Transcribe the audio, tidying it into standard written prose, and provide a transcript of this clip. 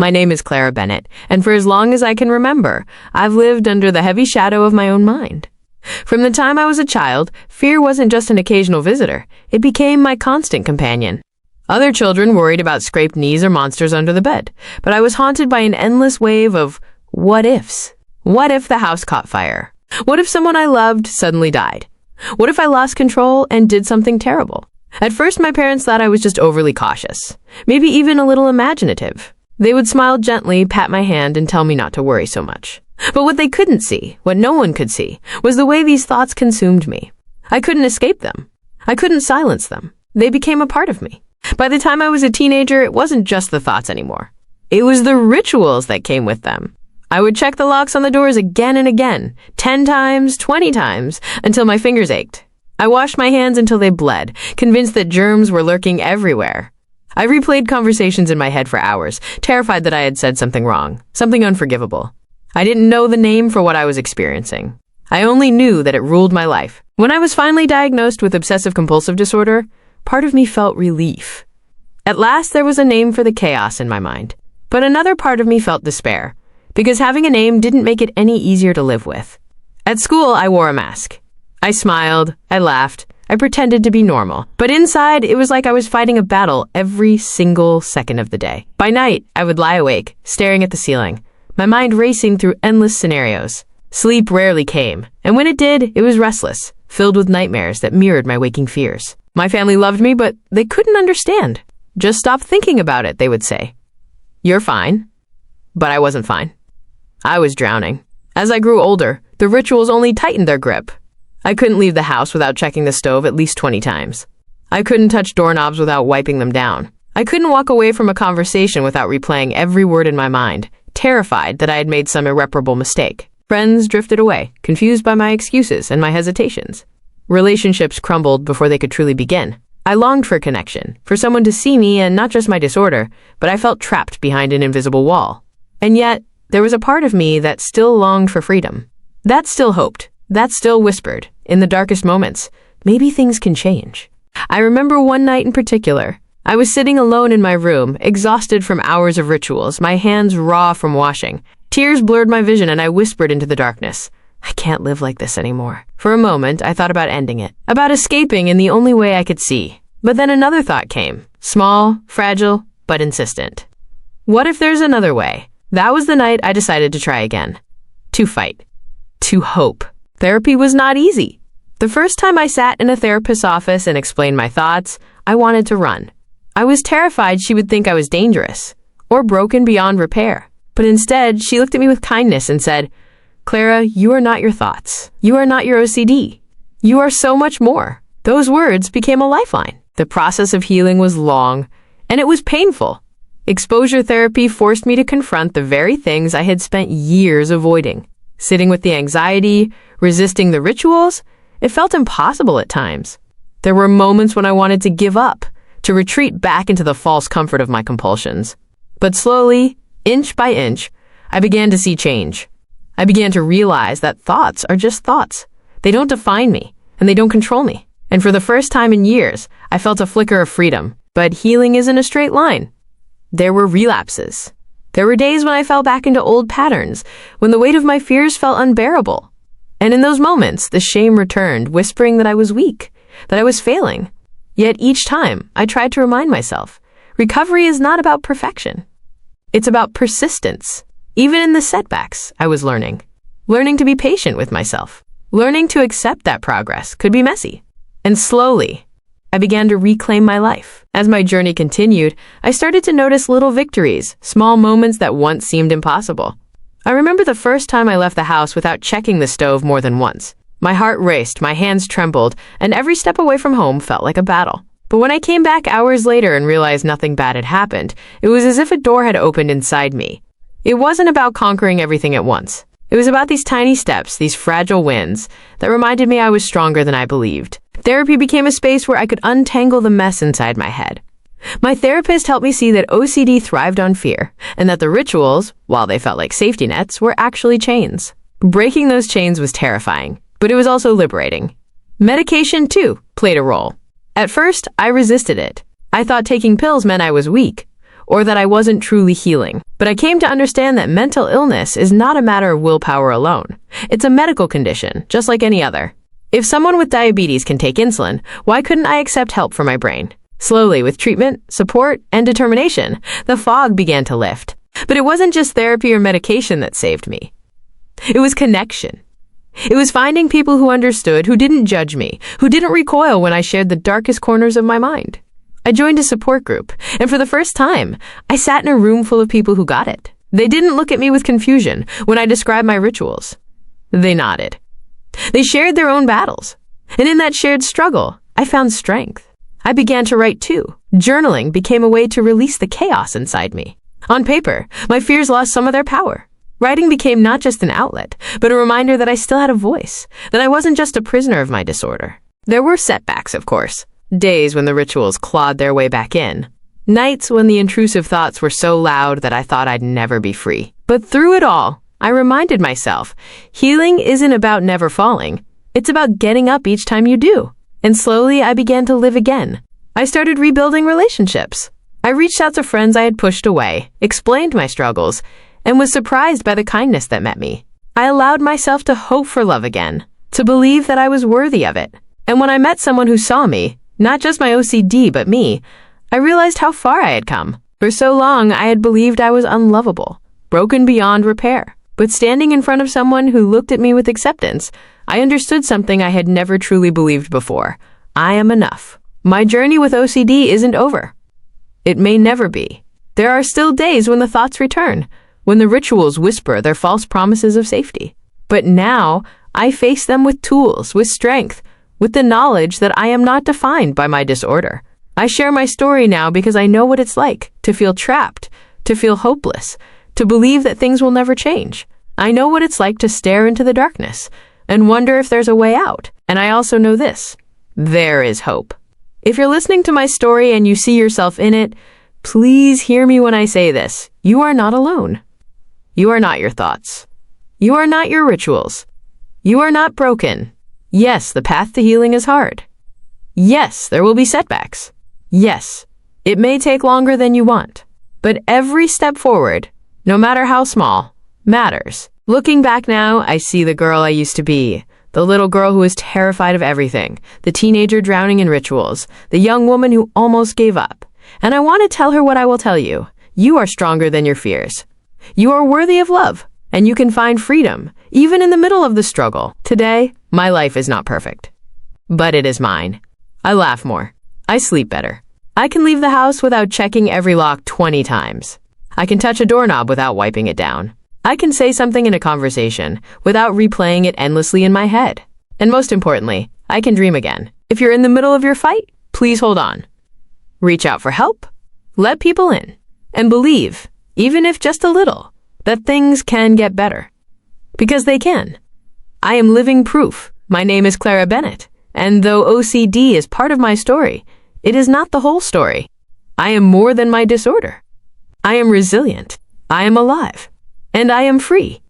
My name is Clara Bennett, and for as long as I can remember, I've lived under the heavy shadow of my own mind. From the time I was a child, fear wasn't just an occasional visitor. It became my constant companion. Other children worried about scraped knees or monsters under the bed, but I was haunted by an endless wave of what-ifs. What if the house caught fire? What if someone I loved suddenly died? What if I lost control and did something terrible? At first, my parents thought I was just overly cautious, maybe even a little imaginative. They would smile gently, pat my hand, and tell me not to worry so much. But what they couldn't see, what no one could see, was the way these thoughts consumed me. I couldn't escape them. I couldn't silence them. They became a part of me. By the time I was a teenager, it wasn't just the thoughts anymore. It was the rituals that came with them. I would check the locks on the doors again and again, 10 times, 20 times, until my fingers ached. I washed my hands until they bled, convinced that germs were lurking everywhere. I replayed conversations in my head for hours, terrified that I had said something wrong, something unforgivable. I didn't know the name for what I was experiencing. I only knew that it ruled my life. When I was finally diagnosed with obsessive-compulsive disorder, part of me felt relief. At last, there was a name for the chaos in my mind. But another part of me felt despair, because having a name didn't make it any easier to live with. At school, I wore a mask. I smiled, I laughed, I pretended to be normal. But inside, it was like I was fighting a battle every single second of the day. By night, I would lie awake, staring at the ceiling, my mind racing through endless scenarios. Sleep rarely came, and when it did, it was restless, filled with nightmares that mirrored my waking fears. My family loved me, but they couldn't understand. Just stop thinking about it, they would say. You're fine. But I wasn't fine. I was drowning. As I grew older, the rituals only tightened their grip. I couldn't leave the house without checking the stove at least 20 times. I couldn't touch doorknobs without wiping them down. I couldn't walk away from a conversation without replaying every word in my mind, terrified that I had made some irreparable mistake. Friends drifted away, confused by my excuses and my hesitations. Relationships crumbled before they could truly begin. I longed for connection, for someone to see me and not just my disorder, but I felt trapped behind an invisible wall. And yet, there was a part of me that still longed for freedom. That still hoped. That still whispered, in the darkest moments, maybe things can change. I remember one night in particular. I was sitting alone in my room, exhausted from hours of rituals, my hands raw from washing. Tears blurred my vision and I whispered into the darkness, I can't live like this anymore. For a moment, I thought about ending it, about escaping in the only way I could see. But then another thought came, small, fragile, but insistent. What if there's another way? That was the night I decided to try again. To fight. To hope. Therapy was not easy. The first time I sat in a therapist's office and explained my thoughts, I wanted to run. I was terrified she would think I was dangerous or broken beyond repair. But instead, she looked at me with kindness and said, Clara, you are not your thoughts. You are not your OCD. You are so much more. Those words became a lifeline. The process of healing was long, and it was painful. Exposure therapy forced me to confront the very things I had spent years avoiding. Sitting with the anxiety, resisting the rituals, it felt impossible at times. There were moments when I wanted to give up, to retreat back into the false comfort of my compulsions. But slowly, inch by inch, I began to see change. I began to realize that thoughts are just thoughts. They don't define me, and they don't control me. And for the first time in years, I felt a flicker of freedom. But healing isn't a straight line. There were relapses. There were days when I fell back into old patterns, when the weight of my fears felt unbearable. And in those moments, the shame returned, whispering that I was weak, that I was failing. Yet each time, I tried to remind myself, recovery is not about perfection. It's about persistence. Even in the setbacks, I was learning to be patient with myself, learning to accept that progress could be messy. And slowly, I began to reclaim my life. As my journey continued, I started to notice little victories, small moments that once seemed impossible. I remember the first time I left the house without checking the stove more than once. My heart raced, my hands trembled, and every step away from home felt like a battle. But when I came back hours later and realized nothing bad had happened, it was as if a door had opened inside me. It wasn't about conquering everything at once. It was about these tiny steps, these fragile wins, that reminded me I was stronger than I believed. Therapy became a space where I could untangle the mess inside my head. My therapist helped me see that OCD thrived on fear, and that the rituals, while they felt like safety nets, were actually chains. Breaking those chains was terrifying, but it was also liberating. Medication, too, played a role. At first, I resisted it. I thought taking pills meant I was weak, or that I wasn't truly healing. But I came to understand that mental illness is not a matter of willpower alone. It's a medical condition, just like any other. If someone with diabetes can take insulin, why couldn't I accept help for my brain? Slowly, with treatment, support, and determination, the fog began to lift. But it wasn't just therapy or medication that saved me. It was connection. It was finding people who understood, who didn't judge me, who didn't recoil when I shared the darkest corners of my mind. I joined a support group, and for the first time, I sat in a room full of people who got it. They didn't look at me with confusion when I described my rituals. They nodded. They shared their own battles. And in that shared struggle, I found strength. I began to write too. Journaling became a way to release the chaos inside me. On paper, my fears lost some of their power. Writing became not just an outlet, but a reminder that I still had a voice, that I wasn't just a prisoner of my disorder. There were setbacks, of course. Days when the rituals clawed their way back in. Nights when the intrusive thoughts were so loud that I thought I'd never be free. But through it all, I reminded myself, healing isn't about never falling. It's about getting up each time you do. And slowly, I began to live again. I started rebuilding relationships. I reached out to friends I had pushed away, explained my struggles, and was surprised by the kindness that met me. I allowed myself to hope for love again, to believe that I was worthy of it. And when I met someone who saw me, not just my OCD, but me, I realized how far I had come. For so long, I had believed I was unlovable, broken beyond repair. But standing in front of someone who looked at me with acceptance, I understood something I had never truly believed before. I am enough. My journey with OCD isn't over. It may never be. There are still days when the thoughts return, when the rituals whisper their false promises of safety. But now, I face them with tools, with strength, with the knowledge that I am not defined by my disorder. I share my story now because I know what it's like to feel trapped, to feel hopeless, to believe that things will never change. I know what it's like to stare into the darkness and wonder if there's a way out. And I also know this: there is hope. If you're listening to my story and you see yourself in it, please hear me when I say this. You are not alone. You are not your thoughts. You are not your rituals. You are not broken. Yes, the path to healing is hard. Yes, there will be setbacks. Yes, it may take longer than you want. But every step forward, no matter how small, matters. Looking back now, I see the girl I used to be. The little girl who was terrified of everything. The teenager drowning in rituals. The young woman who almost gave up. And I want to tell her what I will tell you. You are stronger than your fears. You are worthy of love. And you can find freedom, even in the middle of the struggle. Today, my life is not perfect. But it is mine. I laugh more. I sleep better. I can leave the house without checking every lock 20 times. I can touch a doorknob without wiping it down. I can say something in a conversation without replaying it endlessly in my head. And most importantly, I can dream again. If you're in the middle of your fight, please hold on. Reach out for help. Let people in. And believe, even if just a little, that things can get better. Because they can. I am living proof. My name is Clara Bennett. And though OCD is part of my story, it is not the whole story. I am more than my disorder. I am resilient. I am alive. And I am free.